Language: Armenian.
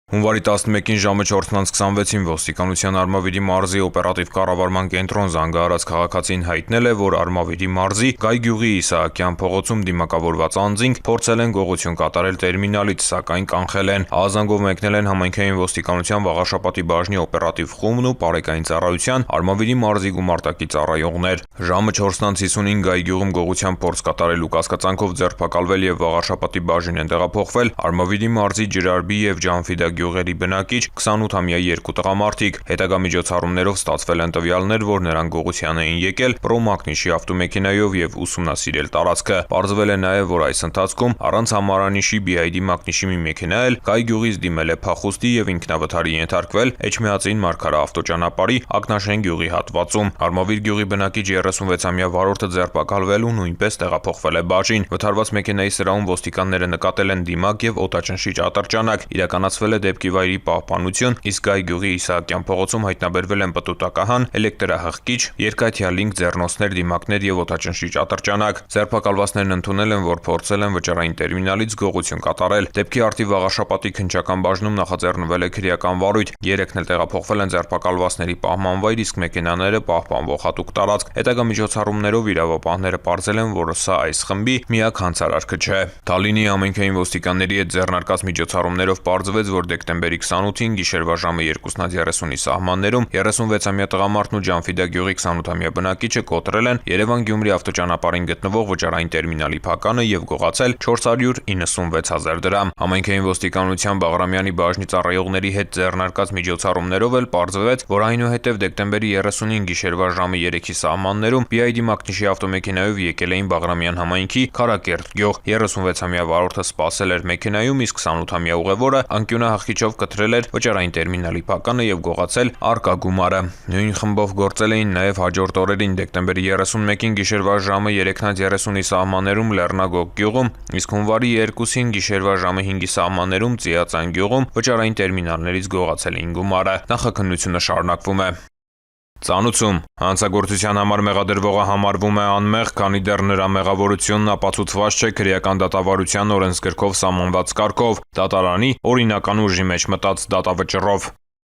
Հունվարի 11-ին ժամը 4:26-ին ոստիկանության Արմավիրի մարզի օպերատիվ կառավարման կենտրոն զանգահարած քաղաքացին հայտնել է, որ Արմավիրի մարզի Գայ գյուղի Իսահակյան փողոցում դիմակավորված անձինք փորձել են գողություն կատարել տերմինալից, սակայն կանխել են։ Ահազանգով մեկնել են համայնքային ոստիկանության Վաղաշապատի բաժնի օպերատիվ խումբն ու Պարեկային ծառայության Արմավիրի մարզի գումարտակի ծառայողներ։ Ժամը 4:50-ին Գայ գյուղում գողության փորձ կատարելու կասկածանքով ձերբակալվել եւ Վաղաշապատի բաժին են տեղափոխվել Արմավիրի մարզի Ջրարբի եւ Ջանֆիդա գյուղերի բնակիչ 28-ամյա երկու տղամարդիկ։ Հետագա միջոցառումներով ստացվել են տվյալներ, որ նրանք գողության էին եկել Պրոմակնիշի ավտոմեքենայով եւ ուսումնասիրել տարածքը։ Պարզվել է նաեւ, որ այս ընթացքում առանց համարանիշի BID մակնիշի մի մեքենա էլ Գայ գյուղից դիմել է փախուստի եւ ինքնավթարի ենթարկվել Էջմիածին Մարգարա ավտոճանապարհի Ակնաշեն գյուղի հատվածում։ Արմավիր գյուղի բնակիչ 36-ամյա վարորդը ձերբակալվել ու նույնպես տեղափոխվել է բաժին։ Վթարված մեքենայի սրահում ոստիկանները նկատել են դիմակ եւ օդաչնչիչ ատրճանակ։ Իրականացվել է դեպքի վայրի պահպանություն, իսկ Գայ գյուղի Իսահակյան փողոցում հայտնաբերվել են պտուտակահան, էլեկտրահղկիչ, երկաթյա լինք, ձեռնոցներ, դիմակներ եւ օդաչնչիչ ատրճանակ։ Ձերբակալվածներն ընդունել են, որ փորձել են վճարային տերմինալից գողություն կատարել։ Դեպքի արդիվ Վաղաշապատի քննչական բաժնում նախաձեռնվել է քրեական վարույթ։ Երեքն էլ տեղափոխվել են ձերբակալվածների պահման վայր, իսկ մեքենաները պահպանվող հատուկ տարածք։ Հետագա միջոցառումներով իրավապահները պարզել են, որ սա այս խմբի միակ հանցարարքը չէ։ Թալինի համայնքային ոստիկանների հետ ձեռնարկած միջոցառումներով պարզվեց, որ դեկտեմբերի 28-ին գիշերվա ժամը 2:30-ի սահմաններում 36-ամյա տղամարդն ու Ջանֆիդա գյուղի 28-ամյա բնակիչը կոտրել են Երևան-Գյումրի ավտոճանապարհին գտնվող վճարային տերմինալի փականը եւ գողացել 496,000 դրամ։ Համայնքային ոստիկանության Բաղրամյանի բաժնի ծառայողների հետ ձեռնարկած միջոցառումներով էլ պարզվեց, որ այնուհետև դեկտեմբերի 30-ին գիշերվա ժամը 3-ի սահմաններում BID մակնիշի ավտոմեքենայով եկել էին Բաղրամյան համայնքի Քարակերտ գյուղ։ 36-ամյա վարորդը սպասել էր մեքենայում, իսկ 28-ամյա ուղևորը անկյունահղիչով կտրել էր վճարային տերմինալի փականը եւ գողացել արկա գումարը։ Նույն խմբով գործել էին նաեւ հաջորդ օրերին դեկտեմբերի 31-ին գիշերվա ժամը 3:30-ի սահմաններում Լեռնագոգ գյուղում, իսկ հունվարի 2-ին գիշերվա ժամը 5-ի սահմաններում Ծիածան գյուղում վճարային տերմինալներից գողացել էին գումարը։ Նախաքննությունը շարունակվում է։ Ծանուցում հանցագործության համար մեղադրվողը համարվում է անմեղ, քանի դեռ նրա մեղավորությունն ապացուցված չէ քրեական դատավարության օրենսգրքով սահմանված կարգով, դատարանի օրինական ուժի մեջ մտած դատավճռով։